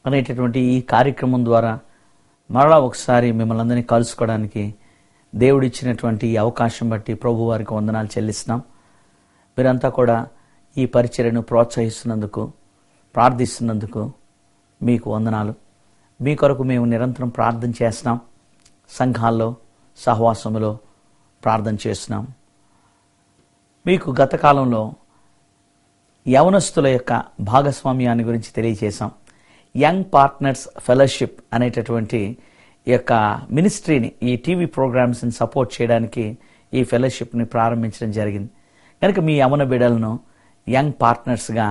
అనేటటువంటి ఈ కార్యక్రమం ద్వారా మరలా ఒకసారి మిమ్మల్ని అందరినీ కలుసుకోవడానికి దేవుడిచ్చినటువంటి ఈ అవకాశం బట్టి ప్రభు వారికి వందనాలు చెల్లిస్తున్నాం. మీరంతా కూడా ఈ పరిచర్యను ప్రోత్సహిస్తున్నందుకు, ప్రార్థిస్తున్నందుకు మీకు వందనాలు. మీ కొరకు మేము నిరంతరం ప్రార్థన చేస్తున్నాం. సంఘాల్లో, సహవాసములో ప్రార్థన చేస్తున్నాం. మీకు గత కాలంలో యవనస్తుల యొక్క భాగస్వామ్యాన్ని గురించి తెలియజేశాం. యంగ్ పార్ట్నర్స్ ఫెలోషిప్ అనేటటువంటి ఈ యొక్క మినిస్ట్రీని, ఈ టీవీ ప్రోగ్రామ్స్ని సపోర్ట్ చేయడానికి ఈ ఫెలోషిప్ని ప్రారంభించడం జరిగింది. కనుక మీ యవన బిడ్డలను యంగ్ పార్ట్నర్స్గా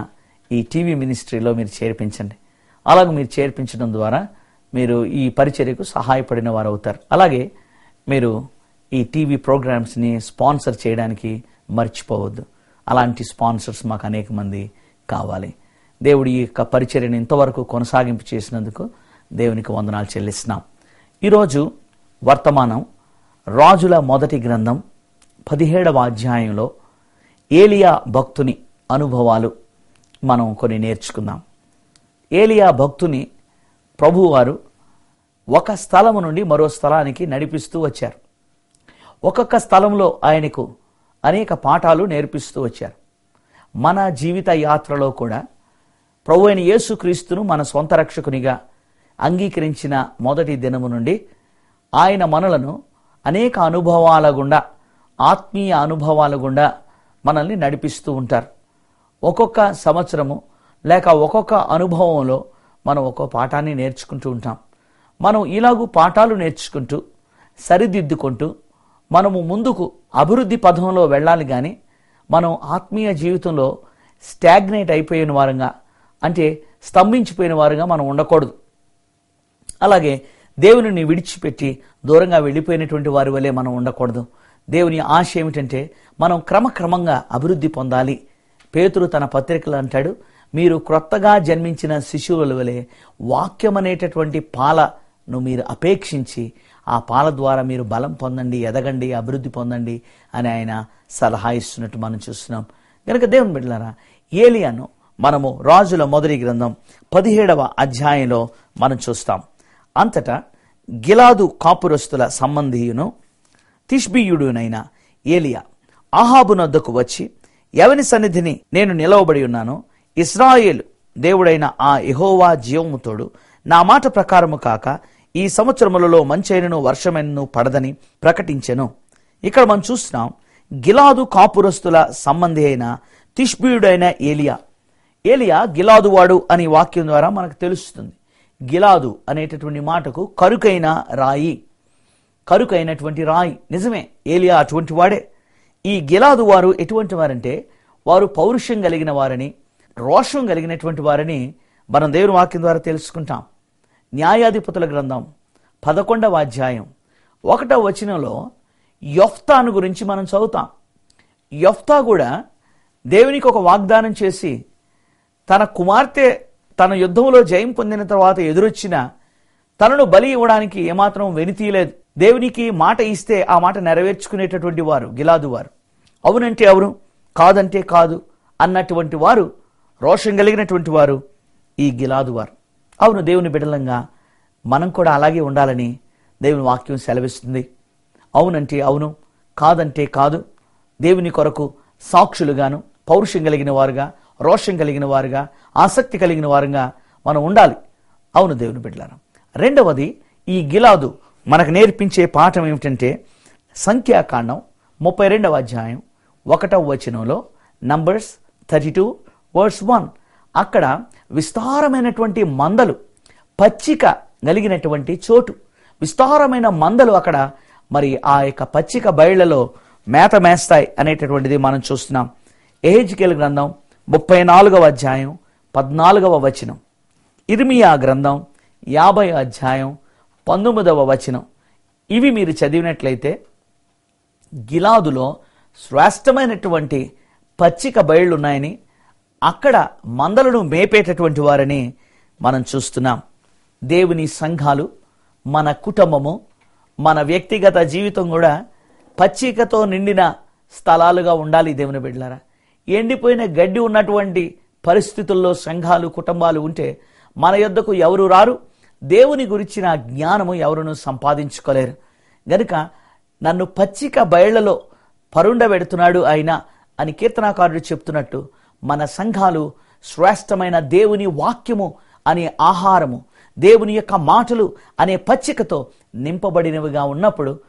ఈ టీవీ మినిస్ట్రీలో మీరు చేర్పించండి. అలాగే మీరు చేర్పించడం ద్వారా మీరు ఈ పరిచర్యకు సహాయపడిన వారు అవుతారు. అలాగే మీరు ఈ టీవీ ప్రోగ్రామ్స్ని స్పాన్సర్ చేయడానికి మర్చిపోవద్దు. అలాంటి స్పాన్సర్స్ మాకు అనేక మంది కావాలి. దేవుడి ఈ యొక్క పరిచర్యను ఇంతవరకు కొనసాగింపు చేసినందుకు దేవునికి వందనాలు చెల్లిస్తున్నాం. ఈరోజు వర్తమానం రాజుల మొదటి గ్రంథం 17వ అధ్యాయంలో ఏలియా భక్తుని అనుభవాలు మనం కొన్ని నేర్చుకుందాం. ఏలియా భక్తుని ప్రభువారు ఒక స్థలము నుండి మరో స్థలానికి నడిపిస్తూ వచ్చారు. ఒక్కొక్క స్థలంలో ఆయనకు అనేక పాఠాలు నేర్పిస్తూ వచ్చారు. మన జీవిత యాత్రలో కూడా ప్రభు అయిన యేసుక్రీస్తును మన సొంత రక్షకునిగా అంగీకరించిన మొదటి దినము నుండి ఆయన మనలను అనేక అనుభవాల గుండా, ఆత్మీయ అనుభవాల గుండా మనల్ని నడిపిస్తూ ఉంటారు. ఒక్కొక్క సంవత్సరము లేక ఒక్కొక్క అనుభవంలో మనం ఒక్కో పాఠాన్ని నేర్చుకుంటూ ఉంటాం. మనం ఇలాగూ పాఠాలు నేర్చుకుంటూ సరిదిద్దుకుంటూ మనము ముందుకు అభివృద్ధి పథంలో వెళ్ళాలి. కానీ మనం ఆత్మీయ జీవితంలో స్టాగ్నేట్ అయిపోయిన వారంగా, అంటే స్తంభించిపోయిన వారుగా మనం ఉండకూడదు. అలాగే దేవుని విడిచిపెట్టి దూరంగా వెళ్ళిపోయినటువంటి వారి వలె మనం ఉండకూడదు. దేవుని ఆశ ఏమిటంటే మనం క్రమక్రమంగా అభివృద్ధి పొందాలి. పేతురు తన పత్రికలు అంటాడు, మీరు క్రొత్తగా జన్మించిన శిశువుల వలె వాక్యం అనేటటువంటి పాలను మీరు అపేక్షించి ఆ పాల ద్వారా మీరు బలం పొందండి, ఎదగండి, అభివృద్ధి పొందండి అని ఆయన సలహా ఇస్తున్నట్టు మనం చూస్తున్నాం. కనుక దేవుని బిడ్డలారా, ఏలియాను మనము రాజుల మొదటి గ్రంథం 17వ అధ్యాయంలో మనం చూస్తాం. అంతటా గిలాదు కాపురస్తుల సంబంధీయును తిష్బీయుడునైన ఏలియా అహాబు నొద్దకు వచ్చి, ఎవని సన్నిధిని నేను నిలవబడి ఉన్నానో ఇశ్రాయేలు దేవుడైన ఆ యెహోవా జీవముతోడు నా మాట ప్రకారము కాక ఈ సంవత్సరములలో మంచైనను వర్షమైనను పడదని ప్రకటించెను. ఇక్కడ మనం చూస్తున్నాం, గిలాదు కాపురస్తుల సంబంధి అయిన తిష్బీయుడైన ఏలియా గిలాదు వాడు అని వాక్యం ద్వారా మనకు తెలుస్తుంది. గిలాదు అనేటటువంటి మాటకు కరుకైన రాయి, కరుకైనటువంటి రాయి. నిజమే, ఏలియా అటువంటి వాడే. ఈ గిలాదు వారు ఎటువంటి వారంటే వారు పౌరుషం కలిగిన వారని, రోషం కలిగినటువంటి వారని మనం దేవుని వాక్యం ద్వారా తెలుసుకుంటాం. న్యాయాధిపతుల గ్రంథం 11వ అధ్యాయం 1వ వచనంలో యొఫ్తాను గురించి మనం చదువుతాం. యొఫ్తా కూడా దేవునికి ఒక వాగ్దానం చేసి తన కుమార్తె తన యుద్ధంలో జయం పొందిన తర్వాత ఎదురొచ్చిన తనను బలి ఇవ్వడానికి ఏమాత్రం వెనుతీయలేదు. దేవునికి మాట ఇస్తే ఆ మాట నెరవేర్చుకునేటటువంటి వారు గిలాదు వారు. అవునంటే అవును, కాదంటే కాదు అన్నటువంటి వారు, రోషం కలిగినటువంటి వారు ఈ గిలాదు వారు. అవును, దేవుని బిడ్డలంగా మనం కూడా అలాగే ఉండాలని దేవుని వాక్యం సెలవిస్తుంది. అవునంటే అవును, కాదంటే కాదు, దేవుని కొరకు సాక్షులుగాను, పౌరుషం కలిగిన వారుగా, రోషం కలిగిన వారుగా, ఆసక్తి కలిగిన వారుగా మనం ఉండాలి. అవును దేవుని బిడ్డలారా. రెండవది, ఈ గిలాదు మనకు నేర్పించే పాఠం ఏమిటంటే సంఖ్యాకాండం 32వ అధ్యాయం 1వ వచనంలో, నంబర్స్ 32:1, అక్కడ విస్తారమైనటువంటి మందలు, పచ్చిక కలిగినటువంటి చోటు, విస్తారమైన మందలు అక్కడ మరి ఆ యొక్క పచ్చిక బయళ్లలో మేత మేస్తాయి అనేటటువంటిది మనం చూస్తున్నాం. యెహెజ్కేలు గ్రంథం 34వ అధ్యాయం 14వ వచనం, ఇర్మియా గ్రంథం 50వ అధ్యాయం 19వ వచనం. ఇవి మీరు చదివినట్లయితే గిలాదులో శ్రేష్టమైనటువంటి పచ్చిక బయళ్ళు ఉన్నాయని, అక్కడ మందలను మేపేటటువంటి వారని మనం చూస్తున్నాం. దేవుని సంఘాలు, మన కుటుంబము, మన వ్యక్తిగత జీవితం కూడా పచ్చికతో నిండిన స్థలాలుగా ఉండాలి. దేవుని బిడ్డలారా, ఎండిపోయిన గడ్డి ఉన్నటువంటి పరిస్థితుల్లో సంఘాలు, కుటుంబాలు ఉంటే మన యొద్దకు ఎవరు రారు, దేవుని గురించిన జ్ఞానము ఎవరును సంపాదించుకోలేరు. గనుక నన్ను పచ్చిక బయళ్లలో పరుండబెడుతున్నాడు ఆయన అని కీర్తనాకారుడు చెప్తున్నట్టు, మన సంఘాలు శ్రేష్టమైన దేవుని వాక్యము అనే ఆహారము, దేవుని యొక్క మాటలు అనే పచ్చికతో నింపబడినవిగా ఉన్నప్పుడు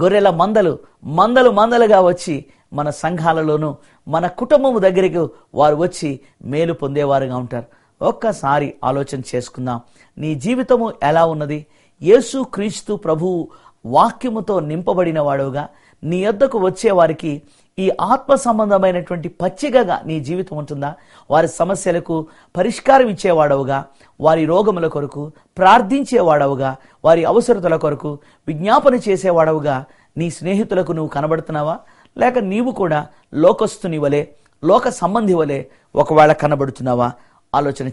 గొర్రెల మందలుగా వచ్చి మన సంఘాలలోనూ మన కుటుంబము దగ్గరికి వారు వచ్చి మేలు పొందేవారుగా ఉంటారు. ఒక్కసారి ఆలోచన చేసుకుందాం. నీ జీవితము ఎలా ఉన్నది? యేసు క్రీస్తు ప్రభువు వాక్యముతో నింపబడిన వాడుగా నీ యొద్దకు వచ్చే వారికి ఈ ఆత్మ సంబంధమైనటువంటి పచ్చికగా నీ జీవితం ఉంటుందా? వారి సమస్యలకు పరిష్కారం ఇచ్చేవాడవుగా, వారి రోగముల కొరకు ప్రార్థించేవాడవుగా, వారి అవసరతల కొరకు విజ్ఞాపన చేసేవాడవుగా నీ స్నేహితులకు నువ్వు కనబడుతున్నావా? లేక నీవు కూడా లోకస్తుని వలె, లోక సంబంధి వలె ఒకవేళ కనబడుతున్నావా? ఆలోచన